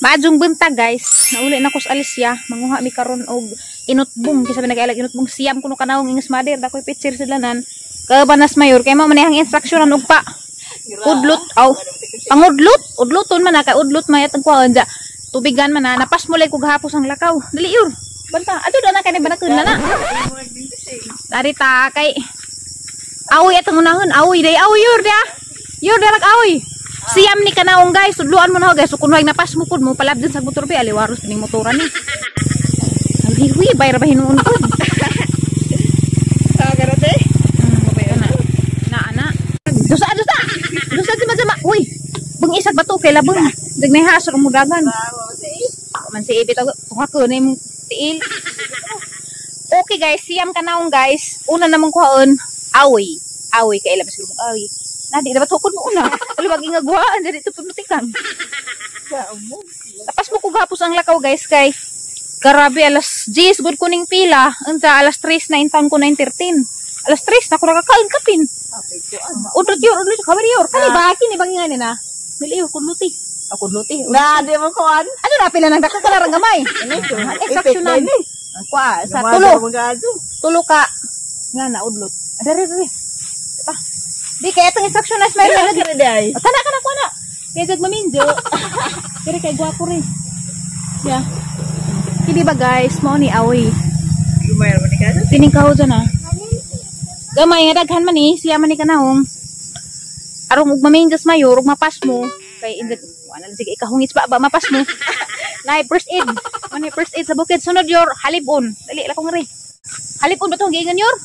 Maadjong buntag guys. Nauli na ko sa Alicia. Manguha mi karon og inutbong kisa nagailag inutbong siyam kuno kanawong ingus mader dakoy picture silanan. Kabanas mayor kay mao manihang instruksyonan og pa. Udlot aw. Pangudlot, udloton man kay udlot mayat ang kuan ja. Tubigan man na napas mo lay kog hapos ang lakaw. Dali yor. Banta, ato na kay banakon na na. Dari ta kay awi atong unahon, awi day awi yor dia. Yor dia awi. Siyam ni kanaong guys, sudluan mo na ho guys. So kung napas mo pud mo palab din sa motor bi aliwaros ning motoran ni. Hiwi bayar ba hinuon pud. Sa garate. Na ana. Dusa si majama. Uy, bang isag bato kay labong. Dag may hasor mo dagan. Man si ibit ako ko na yung tiil. Okay guys, siyam kanaong guys. Una namang kuhaon, awi. Awi kay labas mo awi. Nadi dapat hukod mo una. Wala maging agwaan jadi ito pagmutikan. Tapos mo kugapos ang lakaw guys kay grabe alas 10 good kuning pila. Unsa alas 3 na intang ko 9:13. Alas 3 na ko nakakain kapin. Udot yor kabar yor. Kani ba kini bangingan na. Miliyo kudluti. Ako kudluti. Na di mo kuan. Ano na pila nang dakal larang gamay. Exceptional. Kwa sa tulo ka. Nga na udlot. Dari. Di kaya itong instruction na smile na lagi. Kana ko na. Kaya jag maminjo. Pero kay gwapo rin. Yeah. Hindi ba guys, mo ni awi. Lumay man ka. Tining kaho dyan ah. Gamay nga daghan man ni, siya man ni kanahong. Arong ug maminjas mayor, ug mapas mo. Kay indag, wala na sige ikahungits ba mapas mo. Nay first aid. Mani first aid sa bukid. Sunod yor, halibon. Dali la ko ngari. Halibon ba tong giingan yor?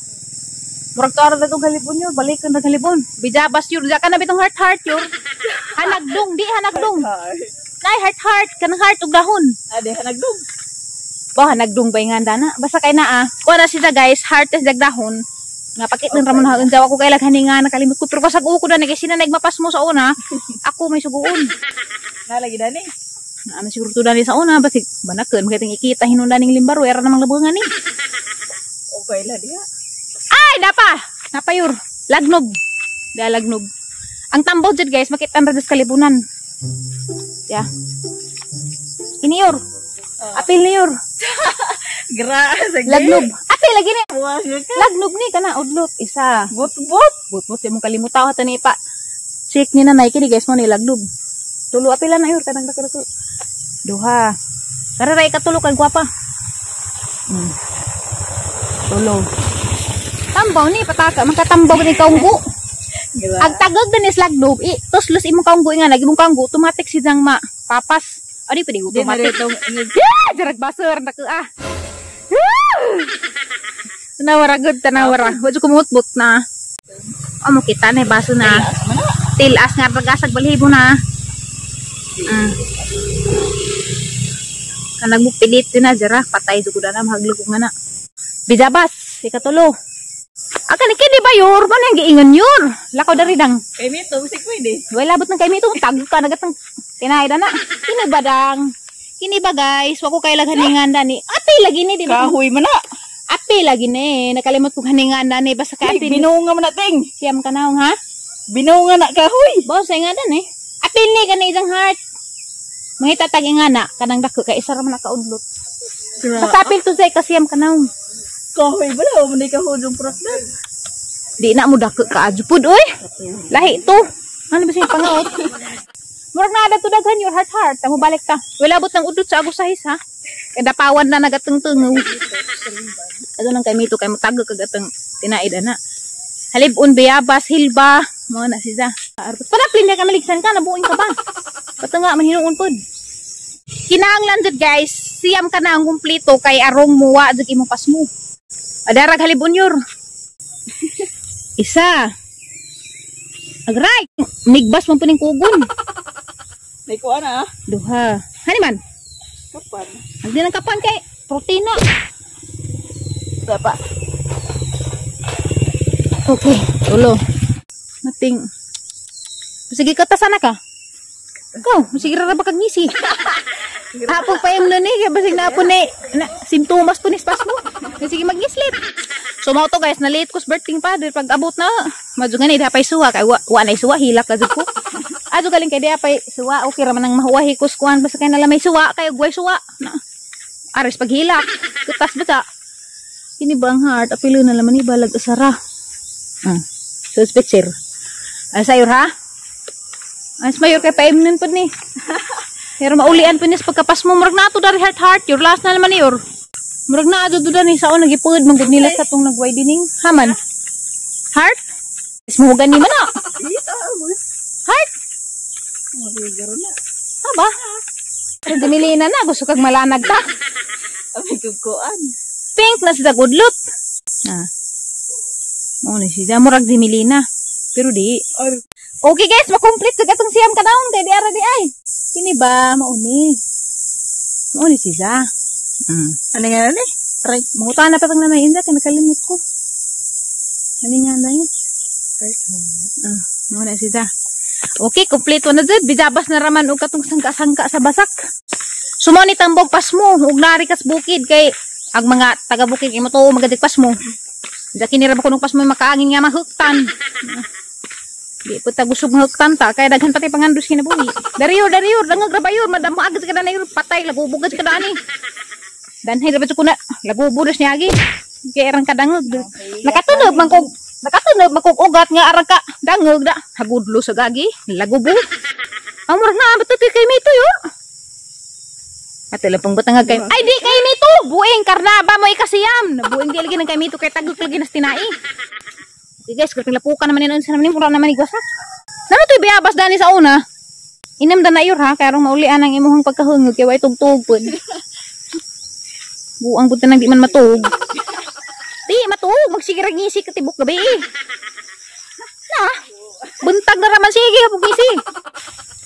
Murag to ara datong halibon yor, balik ka na halibon. Bijabas yor, ka na bitong heart yor. Hanagdong, di hanagdong. Nay heart kanang heart ug dahon. Ade hanagdong. Ba hanagdong ba nga dana? Basta kay naa. Kuha na siya guys, heart is dagdahon. Nga pakit ng ramon haon jaw ako kay laghaninga nakalimot ko pero pasag-uko na ni kay sina nagmapas mo sa una. Ako may suguon. Nalagi dani. Ano siguro to dani sa una basig banaken kay ting ikita hinunda ning limbaro era namang labungan ni. Okay la diha. Ay, napa yor. Lagnog. Da lagnog. Ang tambaw jud guys, makita ra des kalibunan. Ya. Ini yor. Apil ni yor. Lagnog. Apil lagi ni. Lagnog ni kana udlot isa. But imong kalimutaw hata ni pa. Check ni nanay kini guys mo ni lagnog. Tulo apila na yor kanang dako. Duha. Tara ray katulo kay gwapa. Tulo. Tambaw ni pataka makatambaw ni kaunggo. Ag tagag din is lagnog. Tos imong kaunggo nga nagimong kaunggo automatic si jang ma papas. Adi pwede automatic. Jarag basur na ko ah. Tanawara good tanawara. Wajud kumutbot na. Amo kita na baso na. Tilas nga pagasag balhibo na. Kanang mo pilit din na jara patay jud na mahaglog nga na. Bijabas ikatulo. Akan kini ba yor man ang giingon yor. Lakaw dari dang. Kay mito bisig pwede. Wala labot ng kay mito tag ka nagatang tinayda na. Kini ba dang? Kini ba guys, wako kay laghaningan dani. Ate lagi ni di ba? Kahoy man na. Ate lagi ni nakalimot kog haningan dani basta kay ate. Binunga man na ting. Siyam ka naong ha? Binunga na kahoy. Boss ay nga dan eh. Ate ni kanay isang heart. Mangita tag nga na kanang dako kay isa ra man nakaudlot. Basta apil to say kasiyam ka naong. Kahoy ba daw man kahoy yung prakdan. Di na mo dako ka ajupud oy. Lahi to. Ano ba siya pangaot? Murag na ada to daghan your heart. Tamo balik ta. Wala bot nang udot sa agusahis ha. Kay dapawan na nagatungtung. Ado nang kay mito kay motag kagatang tinaid ana. Halibon biyabas hilba mo na siya. Padaplin na ka maligsan ka nabuing ka ba? Patunga man hinuon pod. Kinahanglan jud guys, siyam ka na ang kumpleto kay arong muwa jud imong pasmo. Adarag halibon yor. Isa. Agray, migbas man puning kugon. May kuha na ah. Duha. Hani man? Kapan? Agdi nang kapan kay protina. Dapa. Okay, tulo. Mating. Sige ka ta sana ka. Ikaw, sige ra ba kag ngisi? Apo pa yung nani kay basig na po ni simptomas po ni spasmo. Sige magnislit. So mao to guys, na-late ko sa birthday pa dahil pag abot na. Madyo nga ni dapay suwa kay wa na suwa hilak ka jud ko. Adyo galing kay dapay suwa okay ra man nang mahuwahi ko kuan basta kay nalamay suwa kay ugway suwa. Na. Aris pag hilak. Kutas basta. Kini bang heart apilo na laman ni balag asara. So picture. Sayor ha. As mayor kay paimnon pud ni. Pero maulian po niya sa pagkapas mo. Murag na ito dari heart. Your last na naman niyor. Murag na ito doon ni sao nagipud. Manggod nila sa itong nagway dining. Haman. Heart? Is mo gani man na. Heart? Haba? Pero dumilina na. Gusto kag malanag ta. Ay, kukuan. Pink na sa gudlot. Ni siya. Murag dumilina. Pero di. Okay guys, makomplete sa gatong siyam kanahon kay di ara di ay. Kini ba mauni? Mauni siya. Ano nga na? Try. Mangutan na pa pag nanay inda, nakalimot ko. Ano nga na yun? Mauna siya. Okay, kompleto na dyan. Bijabas na raman o katong sangka-sangka sa basak. Sumonit ang bogpas mo. Huwag narikas bukid kay ang mga taga-bukid kay mo to magadigpas mo. Diya kinirama ko nung pas mo makaangin nga mahuktan. Di po tagusog mahuktan ta. Kaya daghan pati pangandos kinabuhi. Dariyor. Dangag rabayor. Madam mo agad ka na na patay. Lagubugad ka na ani. Danhay rabat ko na. Lagubudas niya agi. Kaya erang kadangag. Nakatunob mangkog ugat nga arang ka. Dangag da. Hagudlo sa gagi. Lagubo. Ang murag na. Ba't ito kay Mito yun? At ilang pang batangag kayo. Ay di kay Mito. Buing karnaba mo ikasiyam. Buing di lagi ng kay Mito. Kay tagok lagi nas tinai. Okay guys, kung lapukan naman yun, naman yung mura naman igwasak. Naman ito'y biyabas dani sa una. Inam da na yun ha, kaya rong maulian ang imuhang pagkahungod, kaya way tugtog po. Buang punta nang di man matug. Di, matug, magsigirag ngisi katibok gabi. Na, buntag na raman sige, kapag ngisi.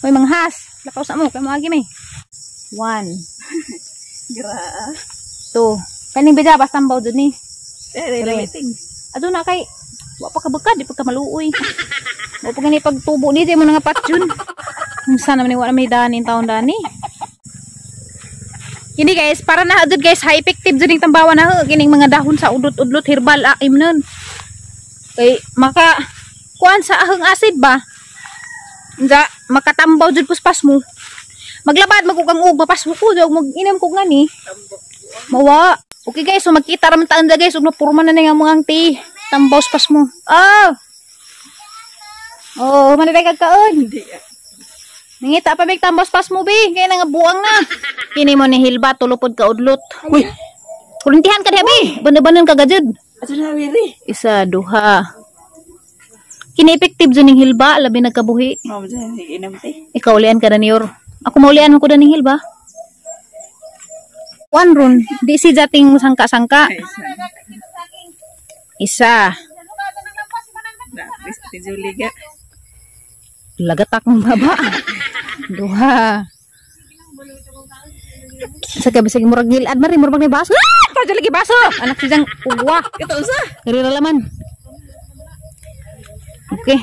May manghas, lakaw sa mo, kaya maagi may. 1. Gra. 2. Kaning biyabas tambaw dun ni. Meeting. Ato na kay, wapa ka baka, di pagka maluoy. Wapa gani pagtubo ni, di mo nga patjun. Sana man wala may dani, taon dani. Hindi guys, para na agad guys, high effective dyan yung tambawa na kining mga dahon sa udlot-udlot, herbal, aim nun. Kay, kuan sa ahang acid ba? Nga, makatambaw dyan puspas mo. Maglabad, magkugang mapas mo ko, mag-inom ko nga ni. Mawa. Okay guys, so magkita raman taan da guys, ug napurman na nga mga ti. Tambaw pas mo. Maniday kagkaon. Nangita pa big tambaw pas mo bi, kaya nga buang na. Kini mo ni Hilba tulupod ka udlot. Uy. Kulintihan ka diha bi, banda-bandan ka gajud. Ato na wiri. 1, 2. Kini effective jud ning Hilba, labi nagkabuhi. Mao dyan, inom ti. Ikaw ulian ka na niyor. Ako maulian ko da ning Hilba. 1 ron, di si dating sangka-sangka. 1. Lagatak ng baba. 2. Sa gabi sige murag ngilad mari murag ni baso. Padyo lagi baso. Anak siyang ugwa. Ito usa. Irira laman. Okay.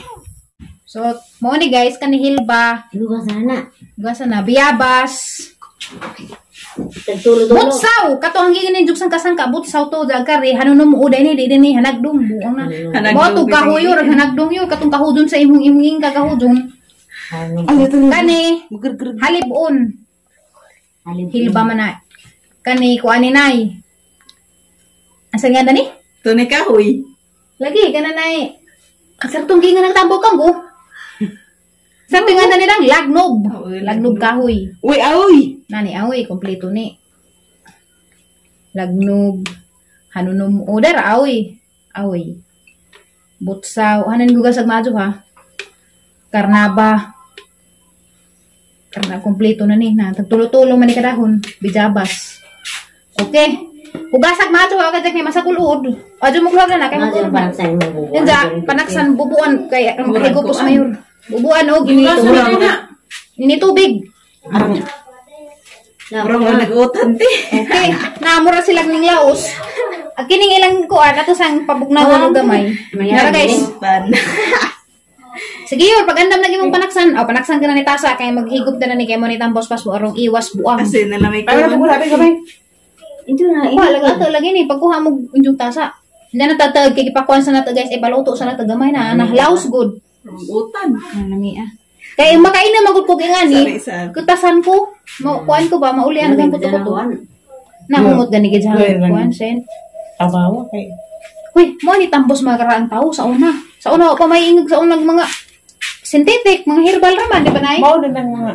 So, mo ni guys kani Hilba. Lugasan na biyabas. Butsaw kato ang gigin juk sangka-sangka butsaw to dagkari hanunom uday ni di ni hanagdong buang na. Mo to kahuyo rag hanagdong yo katong kahudon sa imong kagahudon. Kani halibon. Hilba man na. Kani kuani nay. Asa nga dani? Tunay kahoy. Lagi kana nay. Kasartong gingan ng tambok kang go. Sabi nga na nilang lagnob. Lagnob kahoy. Uy, aoy. Nani aoy, kompleto ni. Lagnob. Hanunom. Oder aoy. Aoy. Butsaw. Hanan gugas ag madyo ha. Karnaba. Karna kompleto na ni. Tagtulo-tulo man ni kadahon. Bijabas. Okay. Hugasag madyo ha. Kaya may masakulod. Adyo mo kulog na na. Kaya makulod. Yan panaksan bubuan. Kaya higupos mayor. Bubuan o, gini tubig. Murang mo nag-utan ti. Okay, namura silang ning laos. At kining ilang kuan, ato sang pabugnawan o gamay. Nara guys. Sige yun, pag andam lagi mong panaksan. Panaksan ka na ni Tasa, kaya maghigop na ni kaya mo ni tambos pas mo arong iwas buang. Kasi nalamay ko. Ay, napukulapin ka ba? Ito na, lagi ni, pagkuha mo yung Tasa. Hindi na tatag kay gipakuan sa nato guys, ibaluto sa nato gamay na nahlaos good. Utan. Nami ah. Kaya makain na magud ko ingani. Sari-sari. Kutasan ko, kuan ko ba maulian gan ko to. Nahumot gani gid sa kuan sen. Tabawa kay. Uy, mo ni tambos mga karaang tao sa una. Sa una pa may ingog sa unang mga synthetic, mga herbal raman, di ba nay? Mao na ng mga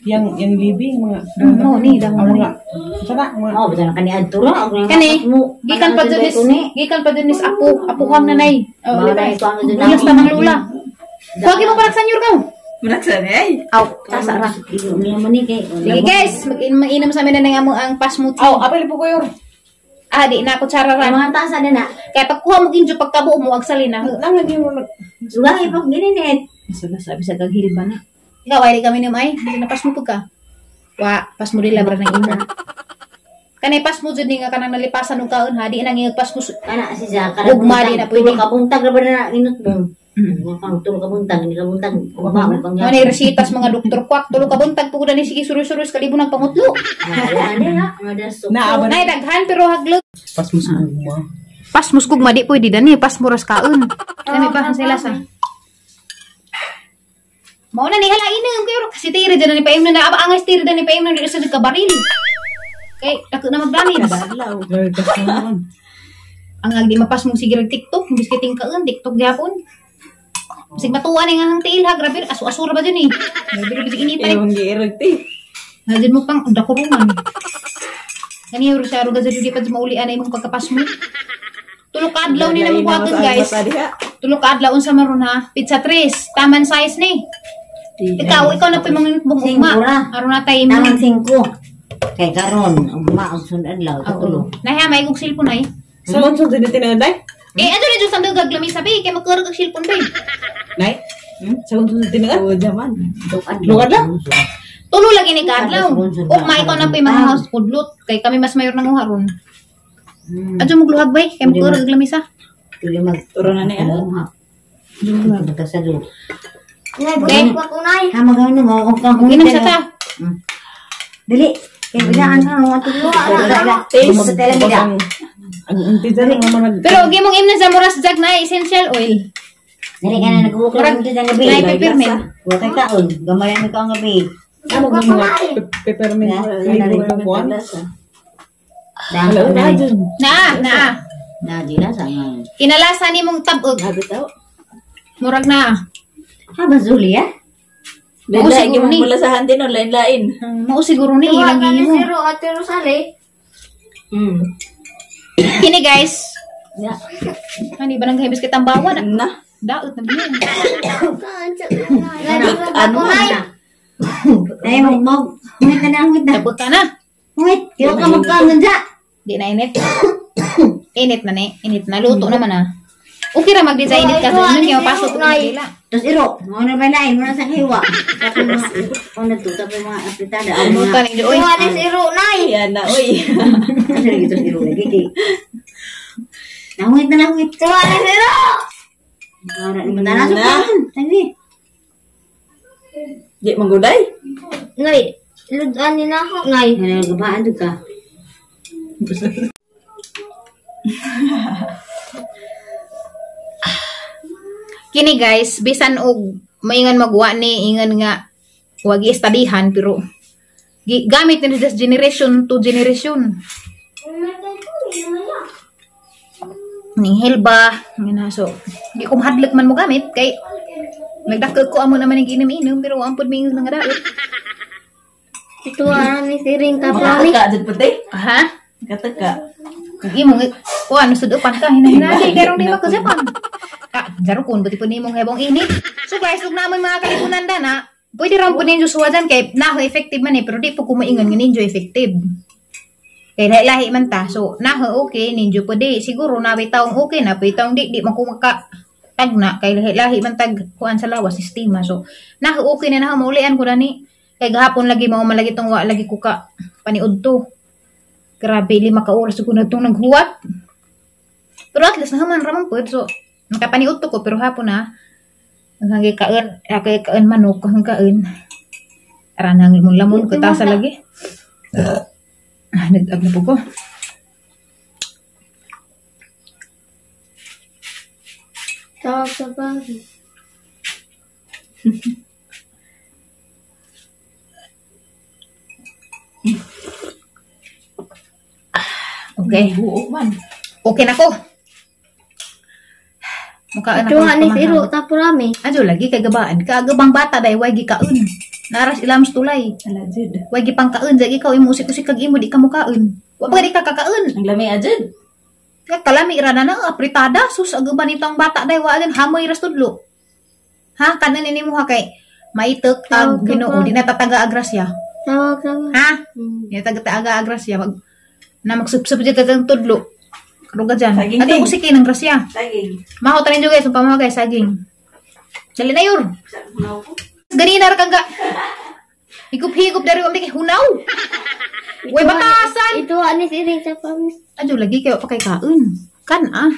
yang living mga No, ni daw ang mga. mga sana mga Oh, betul kan adto ra. Kani, gikan pa dunis apuhang nanay. Oh, di ba? Ulas tamang lula. Huwag mo parang sanyor ka. Manaksan ay. Aw, tasa ra. Sige guys, mag-inom sa amin na nga mo ang pasmuti. aw apel po ko yor. Ah, di na ako tsararan. Mga tasa na na. Kaya pagkuha mo ginjo pagkabuo mo, ag salina. Lang lagi mo nag Sugay pag gininit. Sabi sa kaghilba na. Ikaw, ay di kami naman ay. Hindi na pas mo ka. Wa, pas mo rin labra ng ina. Kanay pas mo dyan nga kanang nalipasan ng kaon ha. Di nang ingag pas mo. Kana si Zaka. Ugma di na pwede. Kabuntag ra ba na inot mo? Pang tulo kabuntag, hindi kabuntag. Ugma mo pang. Mga resitas mga doktor kwak. Tulo ka buntag po ni sige suruy-suruy kalibo ng pamutlo. Ano na? Madaso. Naaba Nay, daghan pero haglog. pas mo sa uma. Pas mo skugma di pwede dani. Pas mo ras kaon. Kami pa sila sa. Mau na ni hala inang kayo kasi tira dyan ni paim na angas tira dyan ni paim na sa kabaril. Kay ako na magdamage. Badlaw. Very naman. Ang agdi mapas mo sige TikTok, bis kiting kaon TikTok gyapon. Bisig matuwa ni nga hang tiil ha, grabe asu-asura ba dyan eh. Grabe bisig initay. Ewan giiragti. Hadin mo pang dakurungan. Kani ro siya ro gazado di pa maulian ay mong pagkapas mo. Tulok ka adlaw ni na mo kuwaton guys. Tulok ka adlaw sa maron ha. Pizza 3, taman size ni. Ikaw na pa yung mga bugma. Aron na tayo mo. Taman 5. Kay karon, ugma ang sunod adlaw tulo. Nahiya, may kong silpon ay. Salon sa din tinaday. Ano na dyan sa nagaglami sabi, kaya magkarag ang silpon ba eh. Nay. Salon sa tinaday. Oh, jaman. Lugad lang. Tulo lagi ni Kadlaw. Ugma, ikaw na pa yung mga house food lot. Kay kami mas mayor nang uharon. Adyo mo gluhag ba eh, kaya magkarag ang lamisa. Tuloy mag Turo na ni ano. Magkasado. Okay. Ha magano mo og kang Inom sa ta. Dili. Kay bidaan ka mo tulo. Taste. Ang pizza ng mga Pero okay mong imna sa muras jag na essential oil. Dili ka na nag-uukra mo dyan gabi. Nay peppermint. Huwag kay kaon. Gamayan mo ka ang gabi. ano mga peppermint libo ng kuwan. Dahil Wala na. dyan. Na. Di na sa nga. Kinalasa ni mong tabog. Habitaw. Murag na. Ha ba Zuli ah? Mao siguro ni. Mula sa hantin o lain-lain. Mao siguro ni ilang mo. Ate Rosale. Kini guys. Ya. Ani ba nang hibis kitang bawan? Na. Daot na biyan. Ano na? Ay mo. Ngit na na ngit na. Tabot ka na. Ngit. Kaya ka magkangan dyan. Di na init. Init na ni. Init na. Luto naman ah. Okay ra mag-design it kasi nung yung pasok ko nila. Terus iro, mau na ba lain? Muna sa hiwa. Tapos mga, na to, tapos mga apritada. Ano ta ni oy. Ano si iro, nay? Yan na, oy. Ano lagi terus iro lagi, kay. Nangwit na nangwit. Ano si iro? Para ni matana sa pan. Tagi. Di mangguday. Ngay, ludan ni na ako, ngay. Ngay, gabaan doon ka. Kini guys, bisan og maingan magwa ni ingan nga wag i-studyhan pero gamit ni just generation to generation. Ning helba, ngana so. Di ko mahadlok man mo gamit kay nagdakkel ko amo naman ning inom-inom pero ampod mi nga daot. Ito ni siring ka pa ni. Ka pati. Ha? Kataka. Imo kuan sudupan ka hinahinay kay rong di makasapan. Jaro kun buti po nimong hebong init. So guys, ug naman mga kalipunan na, pwede ram po ninyo suwadan kay naho effective man pero di po kumaingan nga ninyo effective. Kay lahi man ta. So naho okay ninyo po di siguro na taong okay na taong di man kumaka tagna kay lahi man tag kuan sa lawas sistema. So naho okay na naho maulian ko dani kay gahapon lagi mao malagi tong wa lagi ko ka paniud to. Grabe 5 ka oras ko na tong naghuwat. Pero at least naman ramon po so nakapaniud to ko pero hapon na hanggang kaen manok hanggang kaen aranang lamon ko tasa lagi nag-ag na po ko Tawag sa bago. Okay. Buok man. Okay na ko. Mukha Ito nga ni Firo, tapo rami. Ajo lagi kay gabaan. Kaagabang bata day way gikaon. Naras ilams tulay. Alajid. Way gipang kaon jay ikaw imo usik-usik kag imo di ka mukaon. Wa pa di ka kakaon. Ang lami ajid. Kaya kalami irana na apritada sus agaban itong bata day wa agin hamoy ras tudlo. Ha kanan nimo ha kay maitek ag Ginoo di na tataga agrasya. Tawag sa bago. Ha? Di na tataga agrasya mag na magsubsub jud tatang tudlo. Karuga dyan. Saging, Ato ting. usikin ng grasya. Saging. Maho tanin juga guys, umpama guys saging. Dali na yur. Hunaw ko. Ganina ra kang ga. Higup-higup dari umbi kay hunaw. Way batasan. Ito nga ni Firo, sa pamis. Ajo lagi kayo pa kay kaon. Kan ah.